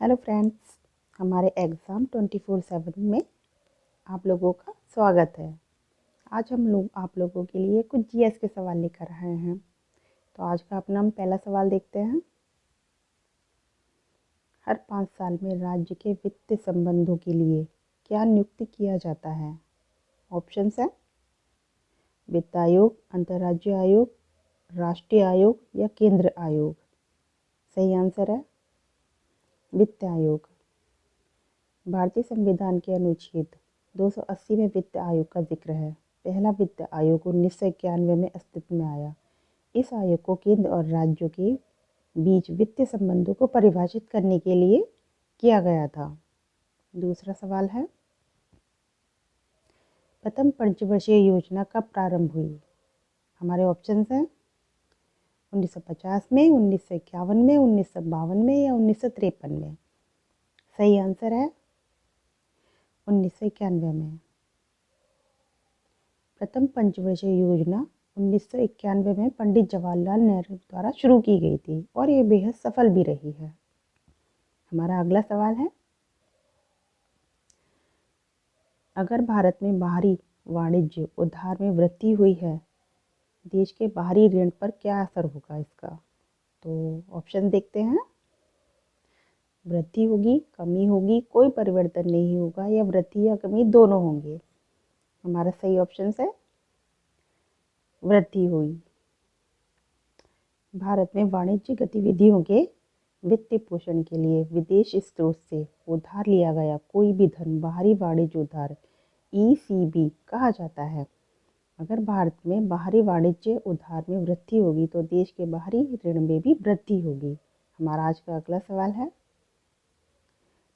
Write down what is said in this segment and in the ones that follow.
Hello friends, हमारे exam 24/7 में आप लोगों का स्वागत है। आज हम लोग आप लोगों के लिए कुछ जीएस के सवाल लेकर आए हैं। तो आज का अपना हम पहला सवाल देखते हैं। हर 5 साल में राज्य के वित्तीय संबंधों के लिए क्या नियुक्त किया जाता है? ऑप्शंस हैं वित्त आयोग, अंतर्राज्यीय आयोग, राष्ट्रीय आयोग या केंद्र आयोग। सही आंसर है वित्त आयोग। भारतीय संविधान के अनुच्छेद 280 में वित्त आयोग का जिक्र है। पहला वित्त आयोग 1991 में अस्तित्व में आया। इस आयोग को केंद्र और राज्यों के बीच वित्तीय संबंधों को परिभाषित करने के लिए किया गया था। दूसरा सवाल है, प्रथम पंचवर्षीय योजना कब प्रारंभ हुई? हमारे ऑप्शंस हैं 1950 में, 1951 में, 1952 में या 1953 में। सही आंसर है 1991 में। प्रथम पंचवर्षीय योजना 1991 में पंडित जवाहरलाल नेहरू द्वारा शुरू की गई थी और ये बेहद सफल भी रही है। हमारा अगला सवाल है, अगर भारत में बाहरी वाणिज्य उधार में वृद्धि हुई है, देश के बाहरी ऋण पर क्या असर होगा इसका? तो ऑप्शन देखते हैं। वृद्धि होगी, कमी होगी, कोई परिवर्तन नहीं होगा या वृद्धि या कमी दोनों होंगे। हमारा सही ऑप्शन है वृद्धि हुई। भारत में वाणिज्य गतिविधियों के वित्तीय पोषण के लिए विदेश स्रोत से उधार लिया गया कोई भी धन बाहरी वाणिज्य उधार ECB कहा जाता है। अगर भारत में बाहरी वाणिज्य उधार में वृद्धि होगी तो देश के बाहरी ऋण में भी वृद्धि होगी। हमारा आज का अगला सवाल है,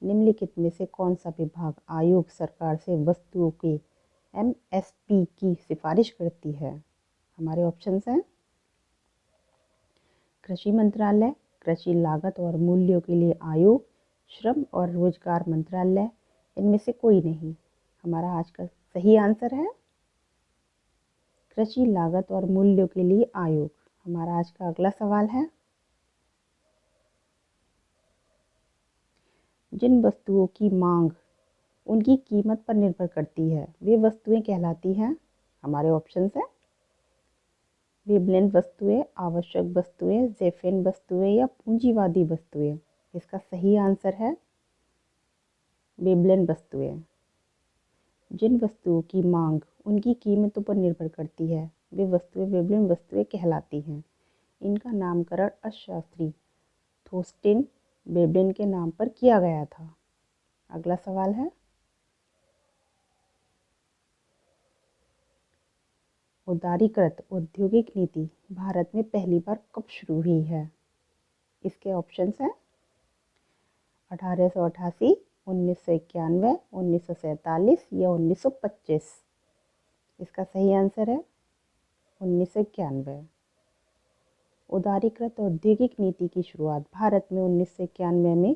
निम्नलिखित में से कौन सा विभाग आयोग सरकार से वस्तुओं के MSP की सिफारिश करती है? हमारे ऑप्शंस हैं कृषि मंत्रालय, कृषि लागत और मूल्यों के लिए आयोग, श्रम और रोजगार मंत्रालय, इनमें से कोई नहीं। हमारा आज का सही आंसर है कृषि लागत और मूल्यों के लिए आयोग। हमारा आज का अगला सवाल है, जिन वस्तुओं की मांग उनकी कीमत पर निर्भर करती है वे वस्तुएं कहलाती हैं। हमारे ऑप्शंस हैं विभिन्न वस्तुएं, आवश्यक वस्तुएं, ज़ैफ़िन वस्तुएं या पूंजीवादी वस्तुएं। इसका सही आंसर है विभिन्न वस्तुएं। जिन वस्तुओं की मांग उनकी कीमतों पर निर्भर करती है वे वस्तुएं विभिन्न वस्तुएं कहलाती हैं। इनका नामकरण अर्थशास्त्री थॉर्स्टेन वेबडेन के नाम पर किया गया था। अगला सवाल है, उदारीकृत औद्योगिक नीति भारत में पहली बार कब शुरू हुई है? इसके ऑप्शंस हैं 1888, 1991, 1947 या 1925। इसका सही आंसर है 1991। उदारीकृत औद्योगिक नीति की शुरुआत भारत में 1991 में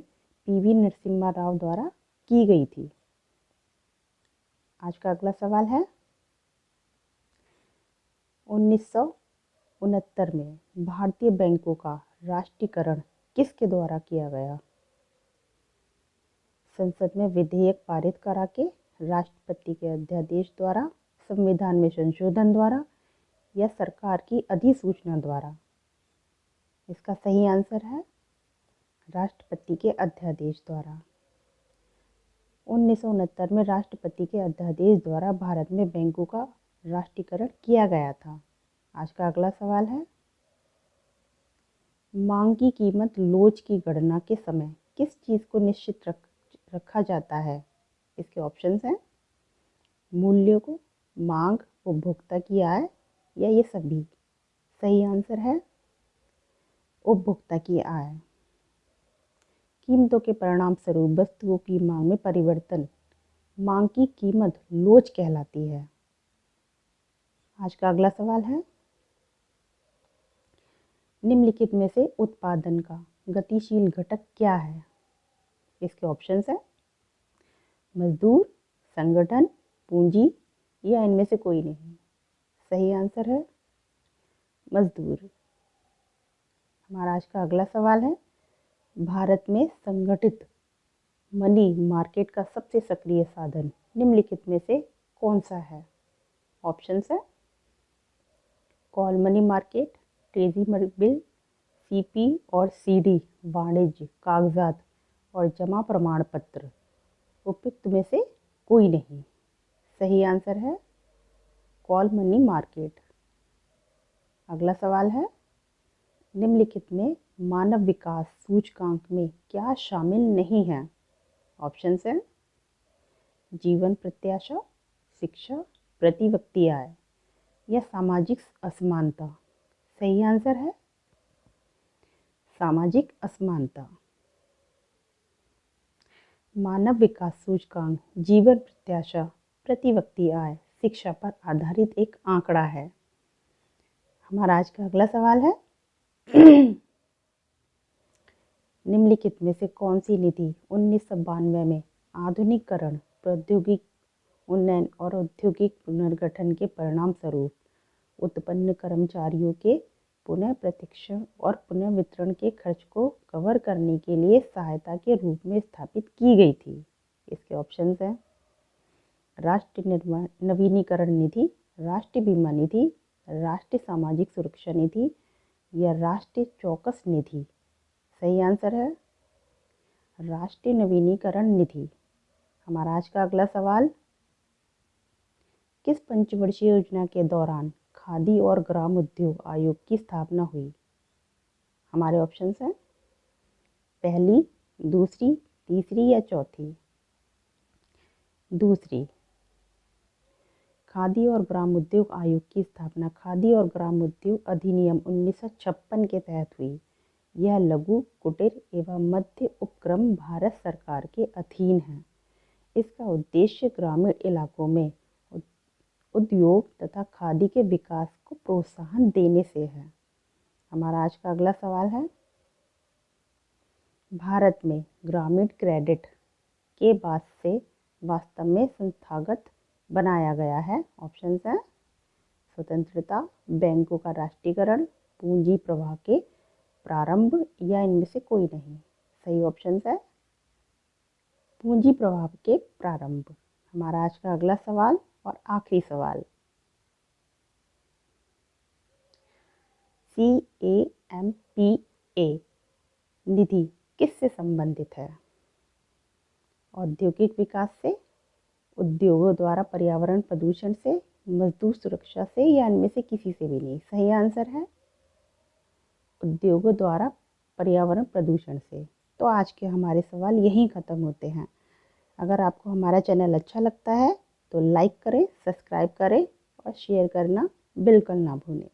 PV नरसिम्हा राव द्वारा की गई थी। आज का अगला सवाल है, 1969 में भारतीय बैंकों का राष्ट्रीयकरण किसके द्वारा किया गया? संसद में विधेयक पारित करा के, राष्ट्रपति के अध्यादेश द्वारा, संविधान में संशोधन द्वारा या सरकार की अधिसूचना द्वारा? इसका सही आंसर है राष्ट्रपति के अध्यादेश द्वारा। 1969 में राष्ट्रपति के अध्यादेश द्वारा भारत में बैंकों का राष्ट्रीयकरण किया गया था। आज का अगला सवाल है, मांग की कीमत लोच की गणना के समय किस चीज़ को निश्चित रखा जाता है? इसके ऑप्शंस हैं मूल्य को, मांग, उपभोक्ता की आय या ये सभी। सही आंसर है उपभोक्ता की आय। कीमतों के परिणाम स्वरूप वस्तुओं की मांग में परिवर्तन मांग की कीमत लोच कहलाती है। आज का अगला सवाल है, निम्नलिखित में से उत्पादन का गतिशील घटक क्या है? इसके ऑप्शंस हैं मजदूर, संगठन, पूंजी या इनमें से कोई नहीं। सही आंसर है मजदूर। हमारा आज का अगला सवाल है, भारत में संगठित मनी मार्केट का सबसे सक्रिय साधन निम्नलिखित में से कौन सा है? ऑप्शंस है call money market, treasury bill, CP और सीडी, वाणिज्य कागजात और जमा प्रमाण पत्र। उपयुक्त में से कोई नहीं। सही आंसर है कॉल मनी मार्केट। अगला सवाल है, निम्नलिखित में मानव विकास सूचकांक में क्या शामिल नहीं है? ऑप्शंस हैं जीवन प्रत्याशा, शिक्षा, प्रति व्यक्ति आय या सामाजिक असमानता। सही आंसर है सामाजिक असमानता। मानव विकास सूचकांक जीवन प्रत्याशा, प्रति व्यक्ति आय, शिक्षा पर आधारित एक आंकड़ा है। हमारा आज का अगला सवाल है, निम्नलिखित में से कौन सी नीति 1992 में आधुनिकीकरण, प्रौद्योगिक उन्नयन और औद्योगिक पुनर्गठन के परिणाम स्वरूप उत्पन्न कर्मचारियों के पुनः प्रशिक्षण और पुनर्वितरण के खर्च को कवर करने के लिए सहायता के रूप में स्थापित की गई थी? इसके ऑप्शंस हैं राष्ट्रीय नवीनीकरण निधि, राष्ट्रीय बीमा निधि, राष्ट्रीय सामाजिक सुरक्षा निधि या राष्ट्रीय चौकस निधि। सही आंसर है राष्ट्रीय नवीनीकरण निधि। हमारा आज का अगला सवाल, किस पंचवर्षीय योजना के दौरान खादी और ग्राम उद्योग आयोग की स्थापना हुई? हमारे ऑप्शंस हैं पहली, दूसरी, तीसरी या चौथी। दूसरी। खादी और ग्राम उद्योग आयोग की स्थापना खादी और ग्राम उद्योग अधिनियम 1956 के तहत हुई। यह लघु, कुटीर एवं मध्य उपक्रम भारत सरकार के अधीन है। इसका उद्देश्य ग्रामीण इलाकों में उद्योग तथा खादी के विकास को प्रोत्साहन देने से है। हमारा आज का अगला सवाल है, भारत में ग्रामीण क्रेडिट के बाद से वास्तव में संस्थागत बनाया गया है? ऑप्शंस हैं स्वतंत्रता, बैंकों का राष्ट्रीयकरण, पूंजी प्रवाह के प्रारंभ या इनमें से कोई नहीं। सही ऑप्शंस है पूंजी प्रवाह के प्रारंभ। हमारा आज का अगला सवाल और आखिरी सवाल, CAMPA निधि किससे संबंधित है? औद्योगिक विकास से, उद्योगों द्वारा पर्यावरण प्रदूषण से, मजदूर सुरक्षा से या इनमें से किसी से भी नहीं। सही आंसर है उद्योगों द्वारा पर्यावरण प्रदूषण से। तो आज के हमारे सवाल यहीं ख़त्म होते हैं। अगर आपको हमारा चैनल अच्छा लगता है तो लाइक करें, सब्सक्राइब करें और शेयर करना बिल्कुल ना भूलें।